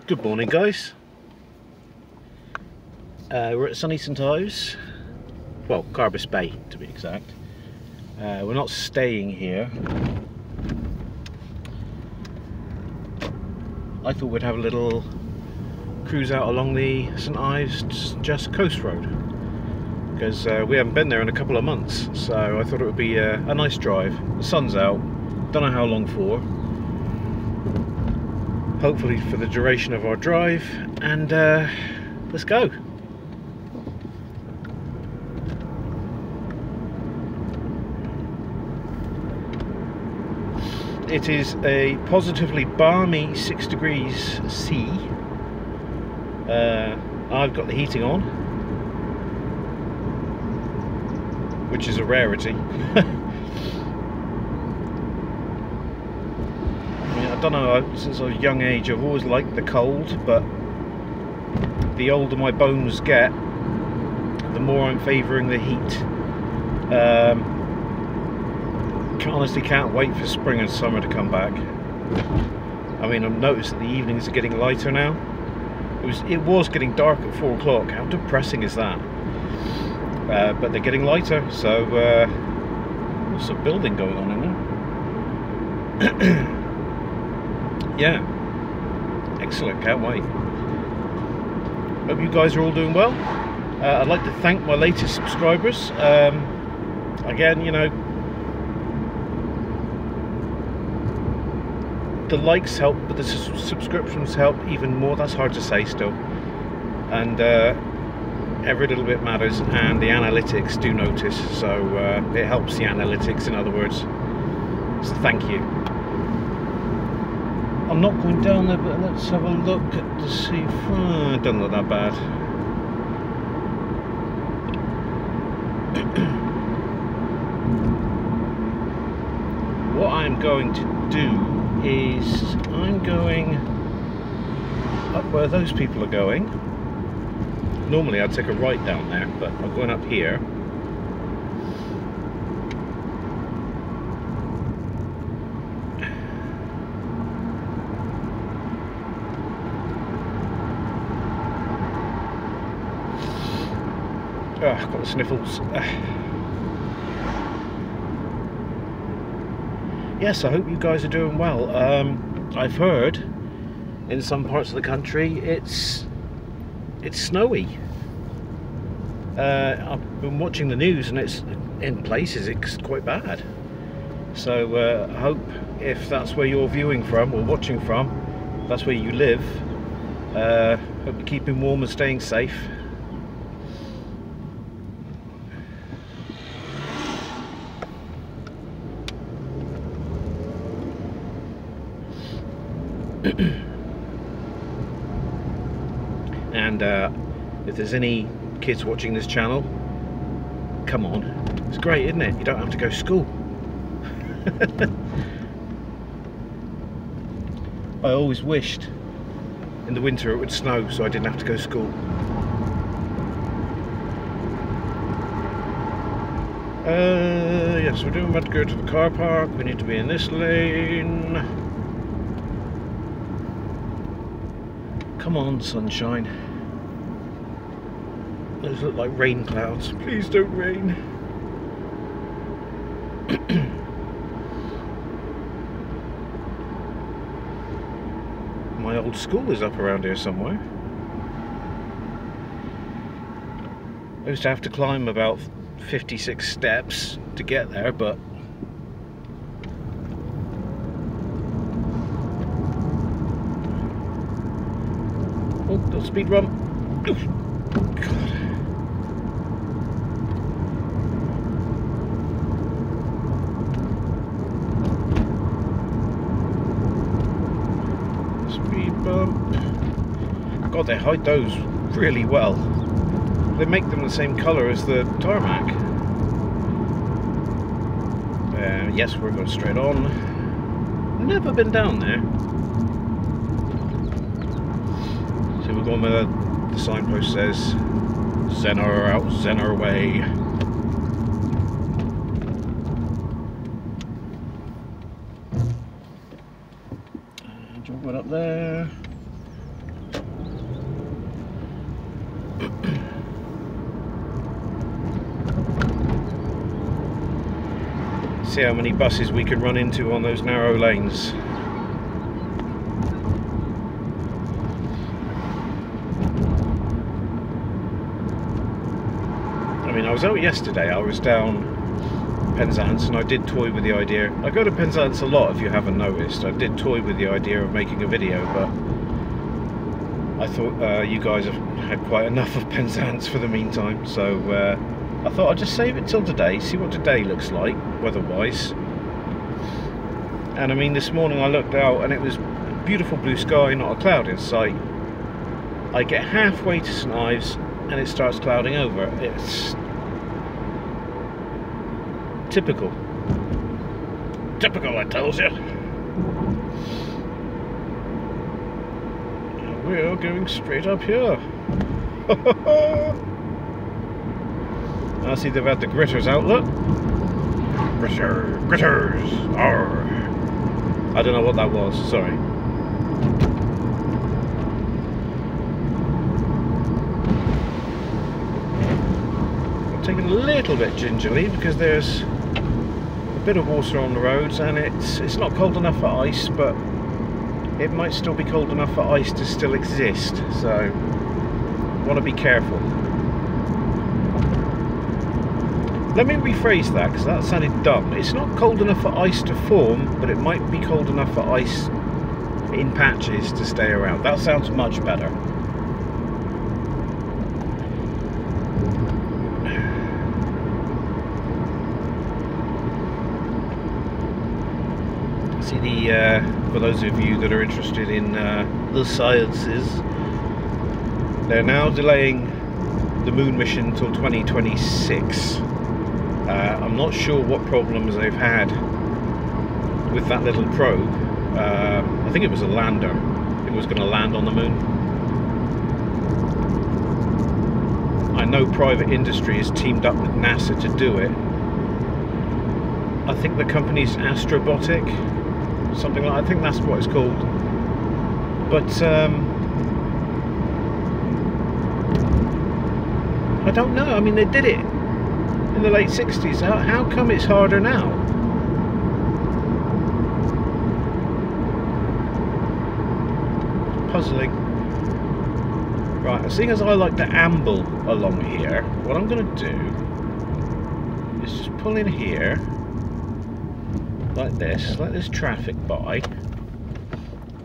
Good morning, guys. We're at sunny St Ives, well, Carbis Bay to be exact. We're not staying here. I thought we'd have a little cruise out along the St Ives just coast road, because we haven't been there in a couple of months, so I thought it would be a nice drive. The sun's out, don't know how long for, hopefully for the duration of our drive, and let's go. It is a positively balmy 6 degrees C. I've got the heating on, which is a rarity. I don't know, since I was a young age I've always liked the cold, but the older my bones get, the more I'm favouring the heat. Honestly can't wait for spring and summer to come back. I mean, I've noticed that the evenings are getting lighter now. It was getting dark at 4 o'clock. How depressing is that? But they're getting lighter, so there's some building going on in there. Yeah, excellent, can't wait. Hope you guys are all doing well. I'd like to thank my latest subscribers. Again, you know, the likes help, but the subscriptions help even more. That's hard to say still, and every little bit matters, and the analytics do notice, so it helps the analytics, in other words, so thank you. I'm not going down there, but let's have a look at to see if it doesn't look that bad. What I'm going to do is I'm going up where those people are going. Normally I'd take a right down there, but I'm going up here. Oh, I've got the sniffles. Yes, I hope you guys are doing well. I've heard in some parts of the country it's snowy. I've been watching the news, and it's in places it's quite bad. So I hope, if that's where you're viewing from or watching from, that's where you live, hope you're keeping warm and staying safe. And if there's any kids watching this channel, come on, it's great, isn't it? You don't have to go to school. I always wished in the winter it would snow so I didn't have to go to school. Yes, we're doing about to go to the car park. We need to be in this lane. Come on, sunshine. Those look like rain clouds. Please don't rain. My old school is up around here somewhere. I used to have to climb about 56 steps to get there, but oh, don't speed run. God. Speed bump. God, they hide those really well. They make them the same colour as the tarmac. Yes, we're going straight on. Never been down there. So we're going where the signpost says Zenner out, Zenner way. Jump right up there. See how many buses we can run into on those narrow lanes. I mean, I was out yesterday, I was down Penzance, and I did toy with the idea. I go to Penzance a lot, if you haven't noticed. I did toy with the idea of making a video, but I thought you guys have had quite enough of Penzance for the meantime, so I thought I'd just save it till today, see what today looks like, weather-wise. And I mean, this morning I looked out and it was beautiful blue sky, not a cloud in sight. I get halfway to St Ives and it starts clouding over. It's typical. Typical, I tells you. We're going straight up here. I see they've had the gritters out, look. Gritters. Arr. I don't know what that was, sorry. I'm taking a little bit gingerly because there's a bit of water on the roads and it's not cold enough for ice, but it might still be cold enough for ice to still exist, so I want to be careful. Let me rephrase that, because that sounded dumb. It's not cold enough for ice to form, but it might be cold enough for ice in patches to stay around. That sounds much better. See, for those of you that are interested in the sciences, they're now delaying the moon mission until 2026. I'm not sure what problems they've had with that little probe. I think it was a lander. It was going to land on the moon. I know private industry has teamed up with NASA to do it. I think the company's Astrobotic, something like, I think that's what it's called. But I don't know. I mean, they did it in the late 60s. How come it's harder now? Puzzling. Right, seeing as I like to amble along here, what I'm going to do is just pull in here like this, let this traffic by,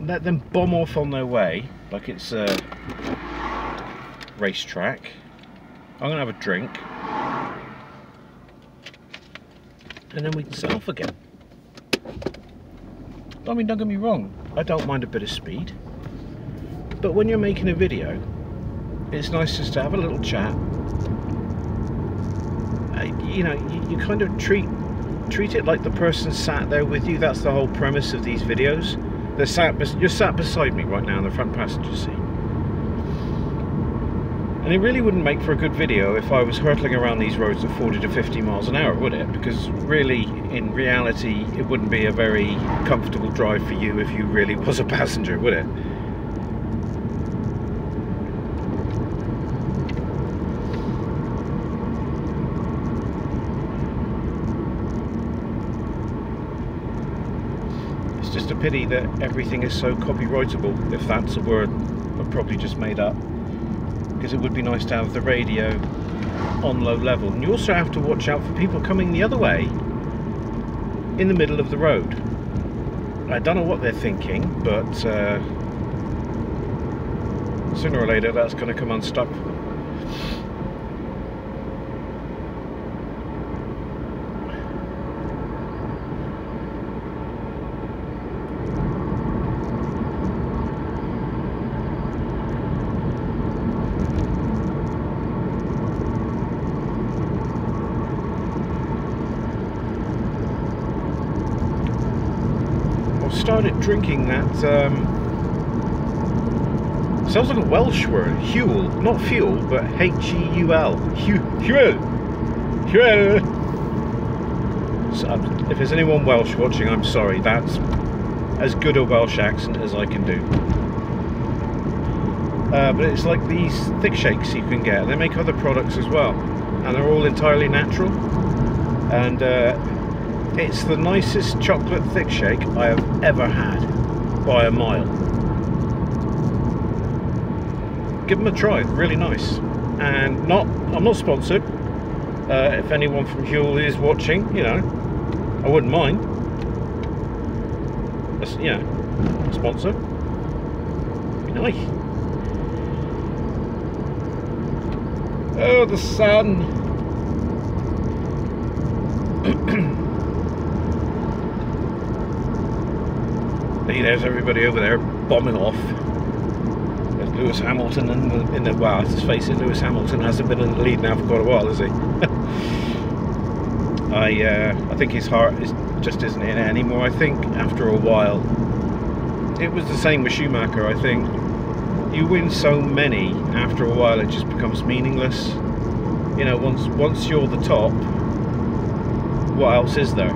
let them bomb off on their way like it's a racetrack. I'm going to have a drink, and then we can set off again. I mean, don't get me wrong, I don't mind a bit of speed, but when you're making a video, it's nice just to have a little chat. You know, you kind of treat it like the person sat there with you. That's the whole premise of these videos. You're sat beside me right now in the front passenger seat. And it really wouldn't make for a good video if I was hurtling around these roads at 40 to 50 miles an hour, would it? Because really, in reality, it wouldn't be a very comfortable drive for you if you really was a passenger, would it? It's just a pity that everything is so copyrightable, if that's a word I've probably just made up. Because it would be nice to have the radio on low level. And you also have to watch out for people coming the other way in the middle of the road. I don't know what they're thinking, but sooner or later that's going to come unstuck for them. Started drinking that sounds like a Welsh word, Huel, not fuel, but H-E-U-L, Huel. So, if there's anyone Welsh watching, I'm sorry, that's as good a Welsh accent as I can do. but it's like these thick shakes you can get. They make other products as well, and they're all entirely natural. And it's the nicest chocolate thick shake I have ever had, by a mile. Give them a try, really nice. And I'm not sponsored. If anyone from Huel is watching, you know, I wouldn't mind. That's, you know, sponsor. Be nice. Oh, the sun. Hey, there's everybody over there bombing off. There's Lewis Hamilton in the well, let's face it, Lewis Hamilton hasn't been in the lead now for quite a while, has he? I think his heart just isn't in it anymore. I think after a while, it was the same with Schumacher. I think you win so many, after a while it just becomes meaningless. You know, once you're the top, what else is there?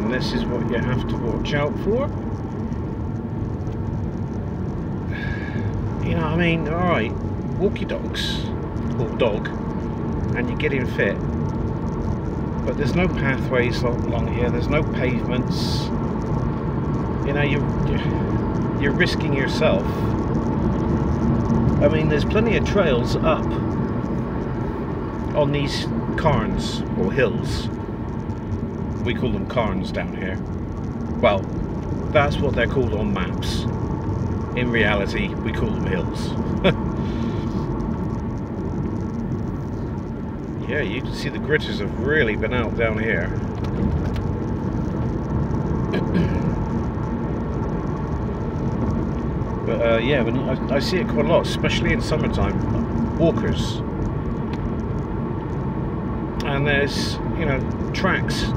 This is what you have to watch out for. You know what I mean? Alright, walkie dogs, or dog, and you're getting fit. But there's no pathways along here, there's no pavements. You know, you're risking yourself. I mean, there's plenty of trails up on these cairns, or hills. We call them cairns down here. Well, that's what they're called on maps. In reality, we call them hills. Yeah, you can see the gritters have really been out down here. But yeah, I see it quite a lot, especially in summertime. Walkers. And there's, you know, tracks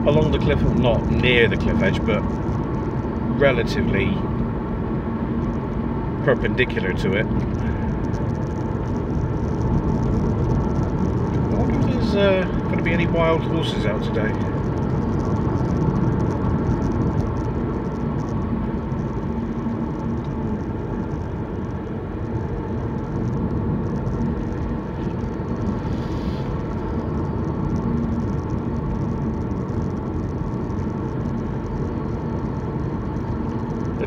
along the cliff, well, not near the cliff edge, but relatively perpendicular to it. I wonder if there's going to be any wild horses out today.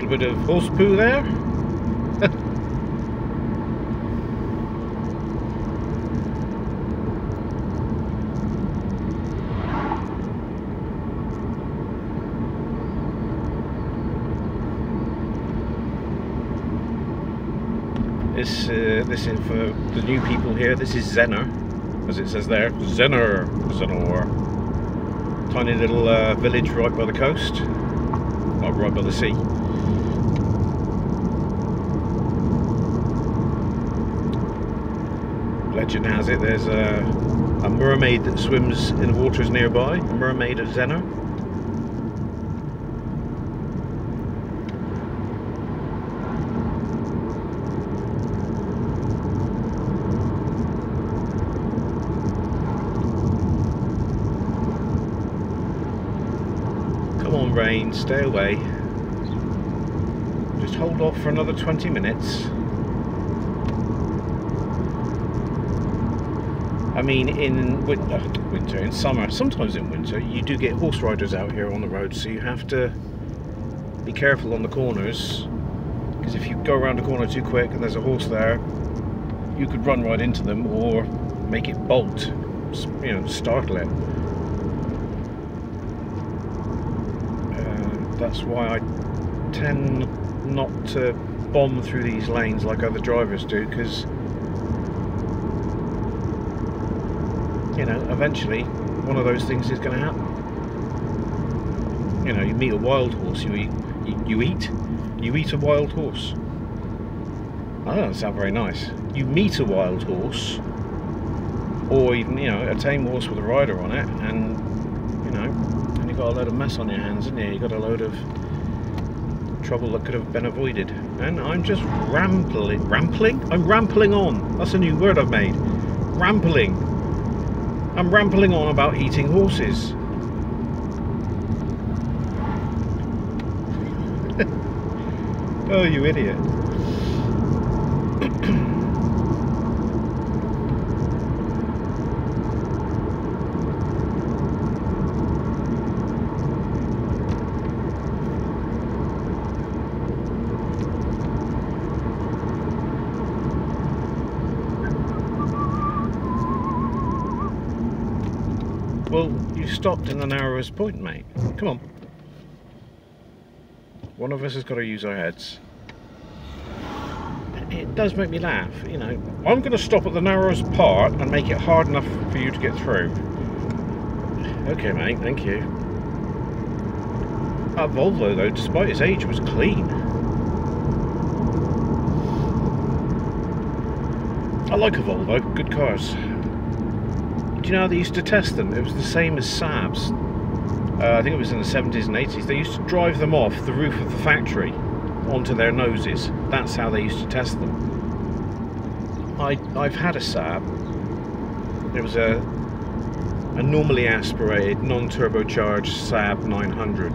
Bit of horse poo there. This is for the new people here. This is Zenner, as it says there. Zenner. Tiny little village right by the coast, well, right by the sea. Legend has it there's a mermaid that swims in the waters nearby, a mermaid at Zenner. Come on, rain, stay away. Just hold off for another 20 minutes. I mean, in winter, in summer, sometimes in winter, you do get horse riders out here on the road, so you have to be careful on the corners, because if you go around the corner too quick and there's a horse there, you could run right into them or make it bolt, you know, startle it. That's why I tend not to bomb through these lanes like other drivers do, because, you know, eventually one of those things is going to happen. You know, you meet a wild horse, you eat a wild horse. That doesn't sound very nice. You meet a wild horse, or even, you know, a tame horse with a rider on it, and, you know, and you've got a load of mess on your hands, haven't you? You've got a load of trouble that could have been avoided. And I'm just rambling. I'm rampling on. That's a new word I've made. Rampling. I'm rampling on about eating horses. Oh, you idiot. Well, you stopped in the narrowest point, mate. Come on. One of us has got to use our heads. It does make me laugh, you know. I'm going to stop at the narrowest part and make it hard enough for you to get through. Okay, mate, thank you. That Volvo, though, despite its age, was clean. I like a Volvo, good cars. Do you know how they used to test them? It was the same as Saabs. I think it was in the 70s and 80s. They used to drive them off the roof of the factory onto their noses. That's how they used to test them. I've had a Saab. It was a normally aspirated, non-turbocharged Saab 900.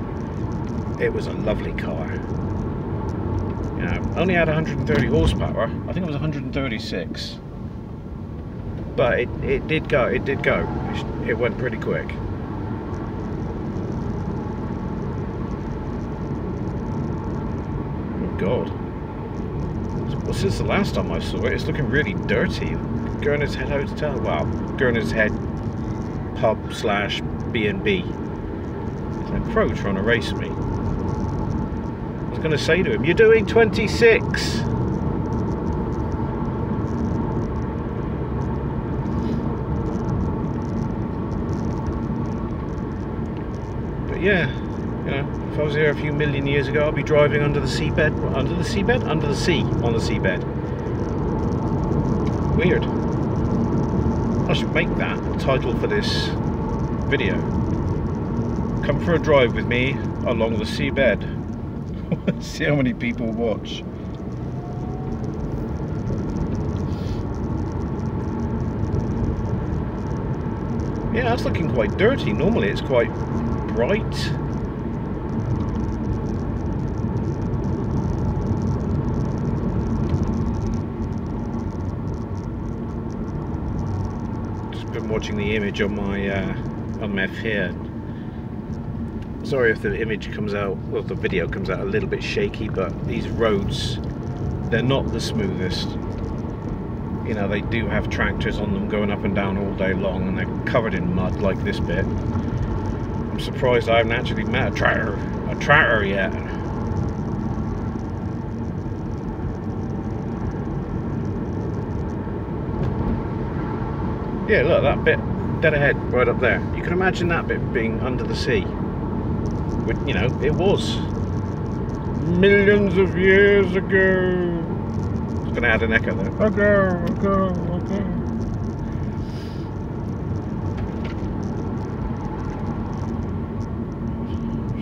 It was a lovely car. You know, only had 130 horsepower. I think it was 136. But it did go. It went pretty quick. Oh God. Well, since the last time I saw it, it's looking really dirty. Gurnard's Head Hotel. Wow, Gurnard's Head pub / B&B. It's like Crow trying to race me. I was going to say to him, "You're doing 26." Yeah, you know, if I was here a few million years ago, I'd be driving under the seabed. Under the seabed? Under the sea. On the seabed. Weird. I should make that the title for this video. Come for a drive with me along the seabed. See how many people watch. Yeah, that's looking quite dirty. Normally it's quite bright. Just been watching the image on my phone. Sorry if the image comes out, well, the video comes out a little bit shaky, but these roads, they're not the smoothest. You know, they do have tractors on them going up and down all day long, and they're covered in mud like this bit. I'm surprised I haven't actually met a tractor yet. Yeah, look, that bit dead ahead, right up there. You can imagine that bit being under the sea. You know, it was millions of years ago. I was going to add an echo there. Ago.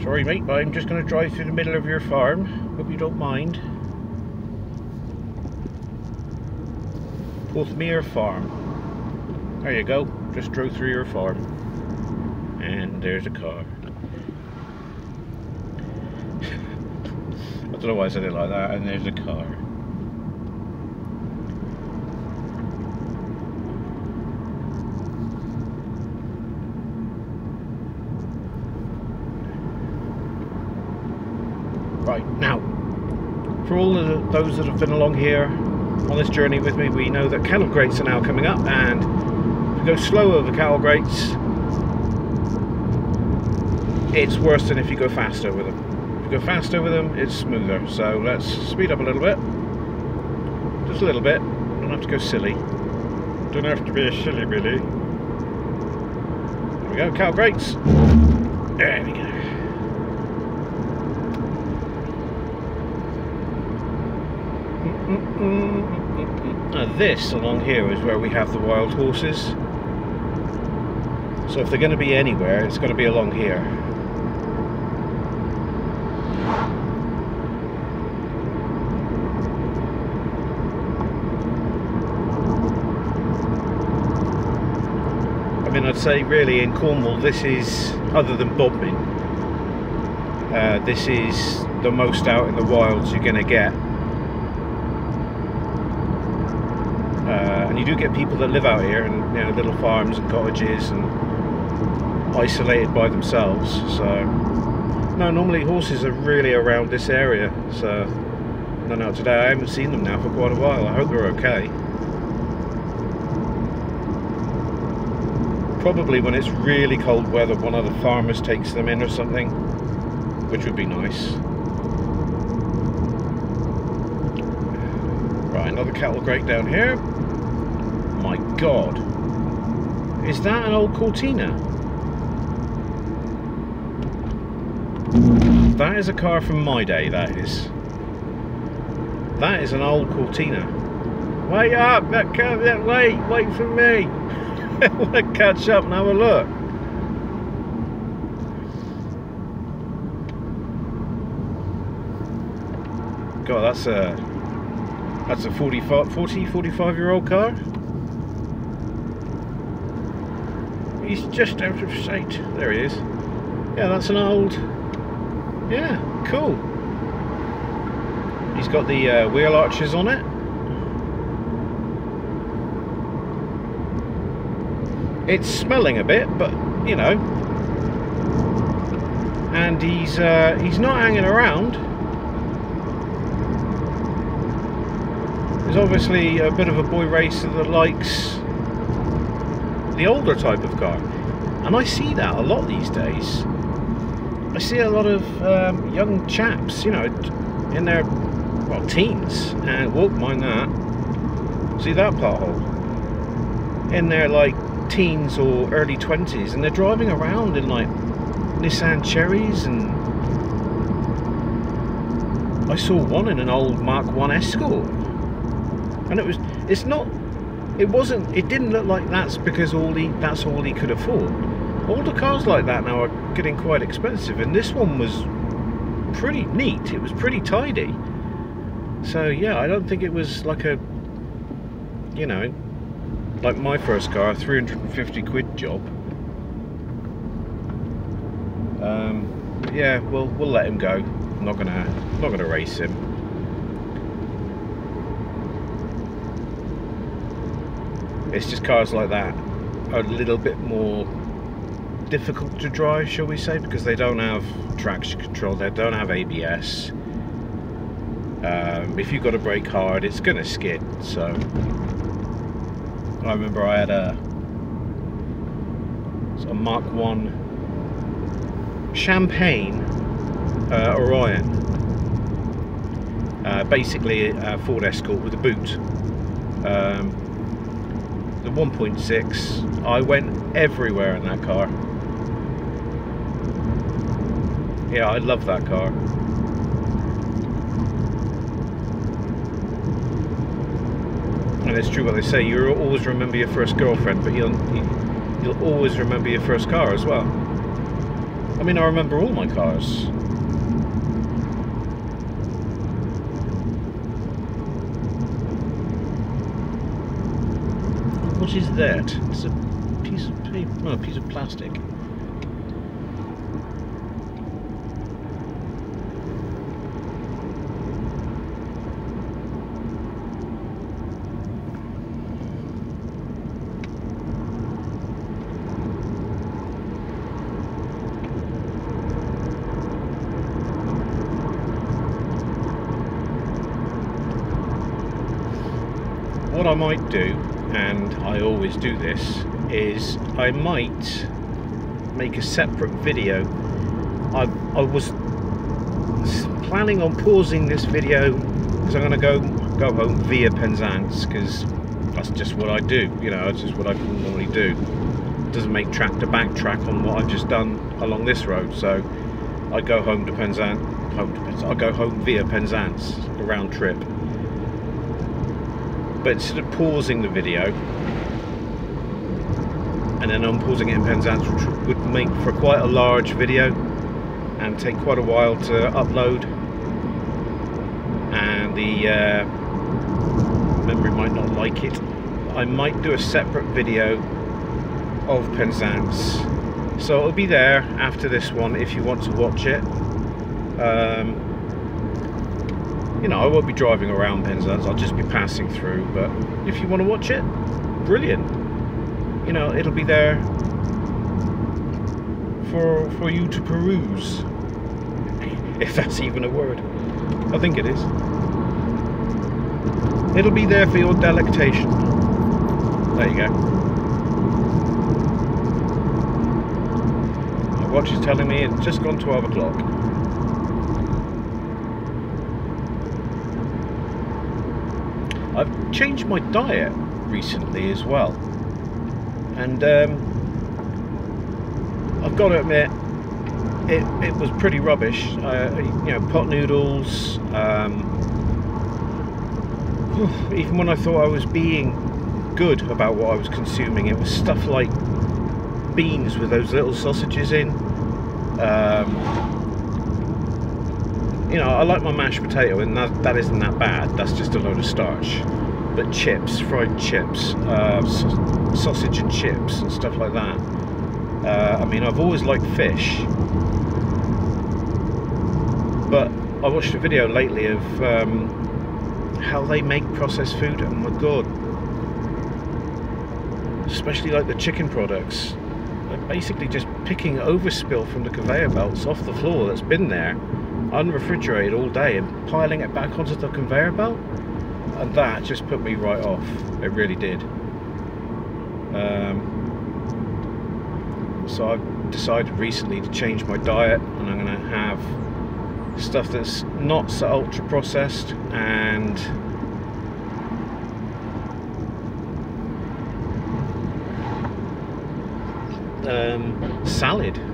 Sorry, mate, but I'm just going to drive through the middle of your farm. Hope you don't mind. Porthmere Farm. There you go. Just drove through your farm. And there's a car. I don't know why I said it like that. And there's a car. Right, now, for all of those that have been along here on this journey with me, we know that cattle grates are now coming up, and if you go slow over cattle grates, it's worse than if you go fast over them. If you go fast over them, it's smoother. So let's speed up a little bit. Just a little bit. Don't have to go silly. Don't have to be a silly Billy. There we go, cattle grates. There we go. Now this along here is where we have the wild horses. So if they're going to be anywhere, it's going to be along here. mean, I'd say really in Cornwall, this is, other than Bodmin, this is the most out in the wilds you're going to get. And you do get people that live out here, and you know, little farms and cottages, and isolated by themselves. So no, normally horses are really around this area. So no, today I haven't seen them now for quite a while. I hope they're okay. Probably when it's really cold weather, one of the farmers takes them in or something, which would be nice. Right, another cattle grate down here. My God, is that an old Cortina? That is a car from my day, that is. That is an old Cortina. Wait up, wait for me. I want to catch up and have a look. God, that's a 45-year-old car. He's just out of sight. There he is. Yeah, that's an old. Yeah, cool. He's got the wheel arches on it. It's smelling a bit, but you know. And he's not hanging around. There's obviously a bit of a boy racer that likes the older type of car, and I see that a lot these days. I see a lot of young chaps, you know, in their, well, teens, and whoop, mind that. See that pothole? In their like teens or early 20s, and they're driving around in like Nissan Cherries, and I saw one in an old Mark 1 Escort, and it didn't look like that's because that's all he could afford. Older cars like that now are getting quite expensive, and this one was pretty neat. It was pretty tidy. So yeah, I don't think it was like a, you know, like my first car, a 350 quid job. Yeah, we'll let him go. I'm not gonna race him. It's just cars like that are a little bit more difficult to drive, shall we say, because they don't have traction control, they don't have ABS. If you've got to brake hard, it's gonna skid. So I remember I had a Mark 1 Champagne Orion, basically a Ford Escort with a boot. The 1.6, I went everywhere in that car. Yeah, I love that car. And it's true what they say, you'll always remember your first girlfriend, but you'll always remember your first car as well. I mean, I remember all my cars. What is that? It's a piece of paper, no, a piece of plastic. What I might do, and I always do this, is I might make a separate video. I was planning on pausing this video because I'm going to go home via Penzance, because that's just what I do, you know, it's just what I normally do. It doesn't make track to backtrack on what I've just done along this road, so I go home to Penzance, I go home via Penzance, a round trip. But instead of pausing the video and then unpausing it in Penzance, which would make for quite a large video and take quite a while to upload, and the memory might not like it, I might do a separate video of Penzance. So it'll be there after this one if you want to watch it. You know, I won't be driving around Penzance, I'll just be passing through, but if you want to watch it, brilliant. You know, it'll be there for you to peruse, if that's even a word. I think it is. It'll be there for your delectation. There you go. My watch is telling me it's just gone 12 o'clock. I've changed my diet recently as well, and I've got to admit it was pretty rubbish. You know, pot noodles, even when I thought I was being good about what I was consuming, it was stuff like beans with those little sausages in. You know, I like my mashed potato, and that isn't that bad. That's just a load of starch. But chips, fried chips, sausage and chips and stuff like that. I mean, I've always liked fish, but I watched a video lately of how they make processed food, and my god, especially like the chicken products. They're basically just picking overspill from the conveyor belts off the floor that's been there unrefrigerated all day and piling it back onto the conveyor belt, and that just put me right off. It really did. So I've decided recently to change my diet, and I'm going to have stuff that's not so ultra processed, and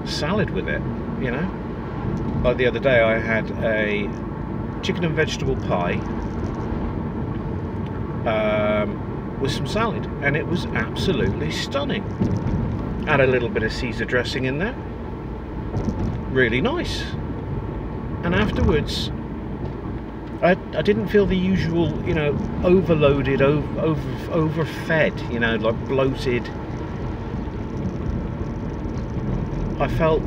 salad with it, you know. Like the other day I had a chicken and vegetable pie with some salad, and it was absolutely stunning. Add a little bit of Caesar dressing in there, really nice. And afterwards I didn't feel the usual, you know, overloaded, overfed, you know, like bloated. I felt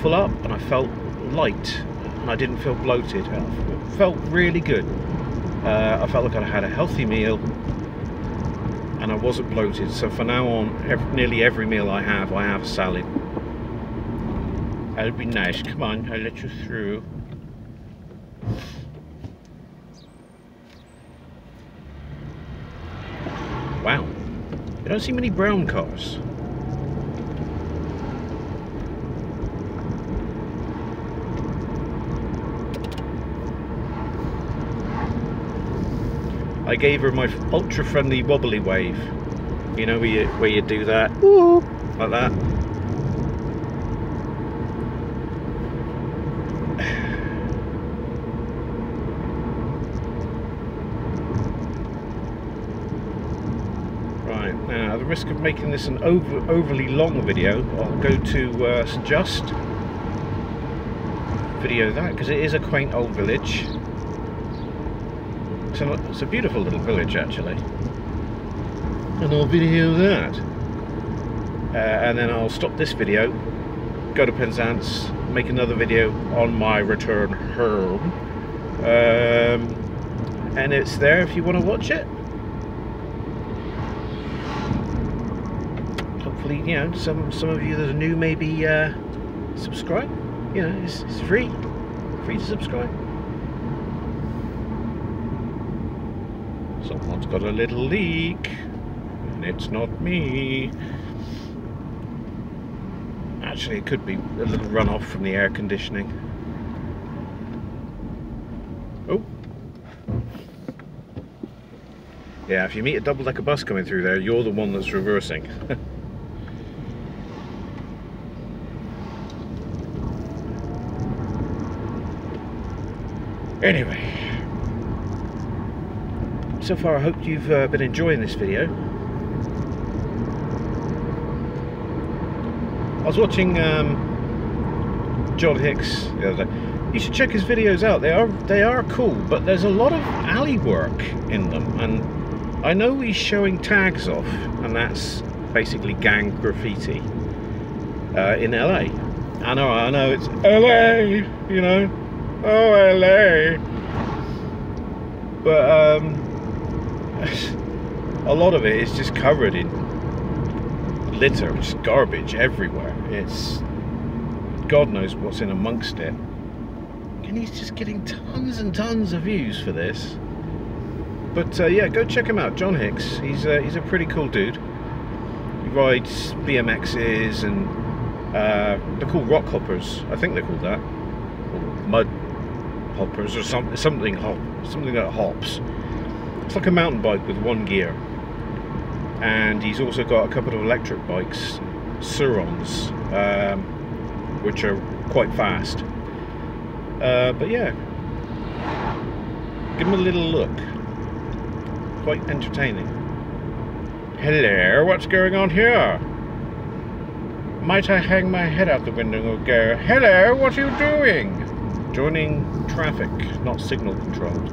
full up, and I felt light, and I didn't feel bloated. It felt really good. I felt like I had a healthy meal, and I wasn't bloated. So from now on, nearly every meal I have a salad. That'll be nice. Come on, I'll let you through. Wow, you don't see many brown cars. I gave her my ultra friendly wobbly wave. You know, where you do that, ooh, like that. Right, now at the risk of making this an overly long video, I'll go to just video that, because it is a quaint old village. It's a beautiful little village, actually. And I'll video that. And then I'll stop this video, go to Penzance, make another video on my return home. And it's there if you want to watch it. Hopefully, you know, some of you that are new maybe subscribe. You know, it's free to subscribe. Someone's got a little leak, and it's not me. Actually, it could be a little runoff from the air conditioning. Oh. Yeah, if you meet a double-decker bus coming through there, you're the one that's reversing. Anyway. So far I hope you've been enjoying this video. I was watching John Hicks the other day. You should check his videos out. They are cool, but there's a lot of alley work in them, and I know he's showing tags off, and that's basically gang graffiti in LA. I know, it's LA, you know, oh LA. But a lot of it is just covered in litter, just garbage everywhere. It's God knows what's in amongst it. And he's just getting tons and tons of views for this. But yeah, go check him out, John Hicks. He's a pretty cool dude. He rides BMXs and they're called rock hoppers. I think they're called that, or mud hoppers, or something that hops. It's like a mountain bike with one gear. And he's also got a couple of electric bikes, Surons, which are quite fast. But yeah, give him a little look. Quite entertaining. Hello, what's going on here? Might I hang my head out the window or go, hello, what are you doing? Joining traffic, not signal controlled.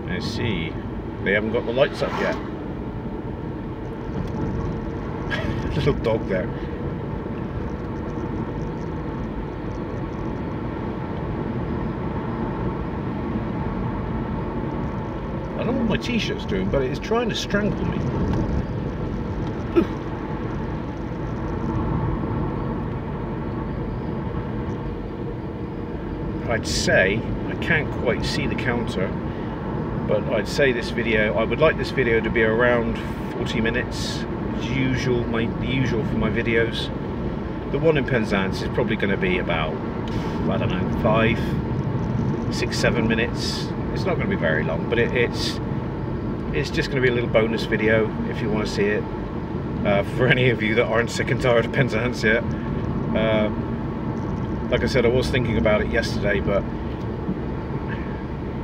I see. They haven't got the lights up yet. Little dog there. I don't know what my t-shirt's doing, but it's trying to strangle me. I'd say, I can't quite see the counter, but I'd say this video, I would like this video to be around 40 minutes, as usual, the usual for my videos. The one in Penzance is probably going to be about, I don't know, 5, 6, 7 minutes. It's not going to be very long, but it's just going to be a little bonus video if you want to see it. For any of you that aren't sick and tired of Penzance yet. Like I said, I was thinking about it yesterday, but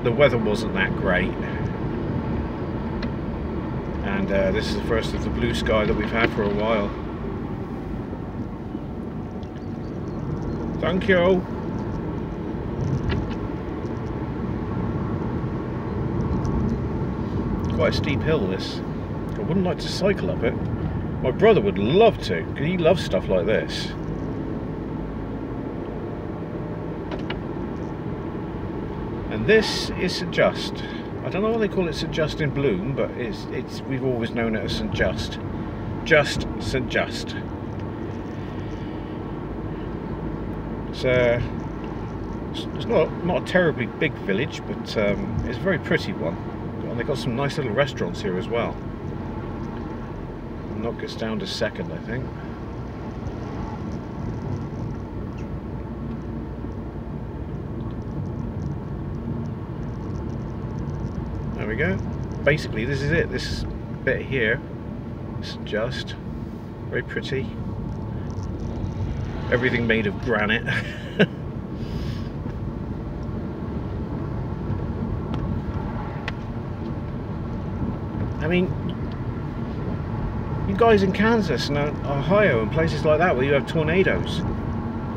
the weather wasn't that great. And this is the first of the blue sky that we've had for a while. Thank you. Quite a steep hill, this. I wouldn't like to cycle up it. My brother would love to, because he loves stuff like this. And this is St Just. I don't know why they call it St Just in Bloom, but we've always known it as St Just. Just St Just. It's not a terribly big village, but it's a very pretty one. And they've got some nice little restaurants here as well. Knock us down to second, I think. There we go. Basically, this is it. This bit here is just very pretty. Everything made of granite. I mean, you guys in Kansas and Ohio and places like that where you have tornadoes,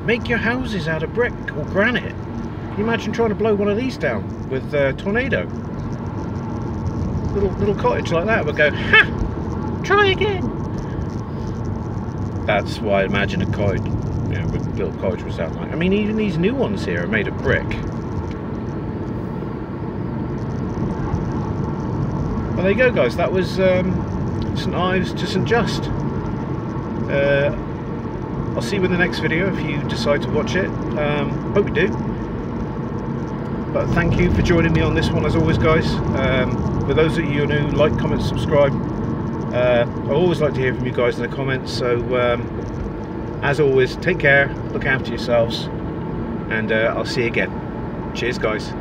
make your houses out of brick or granite. Can you imagine trying to blow one of these down with a tornado? Little cottage like that would go, ha! Try again! That's why I imagine a cottage, you know, with little cottage would sound like. I mean, even these new ones here are made of brick. Well, there you go, guys. That was St Ives to St Just. I'll see you in the next video if you decide to watch it. Hope you do. But thank you for joining me on this one, as always, guys. For those of you who are new, like, comment, subscribe. I always like to hear from you guys in the comments. So, as always, take care, look after yourselves, and I'll see you again. Cheers, guys.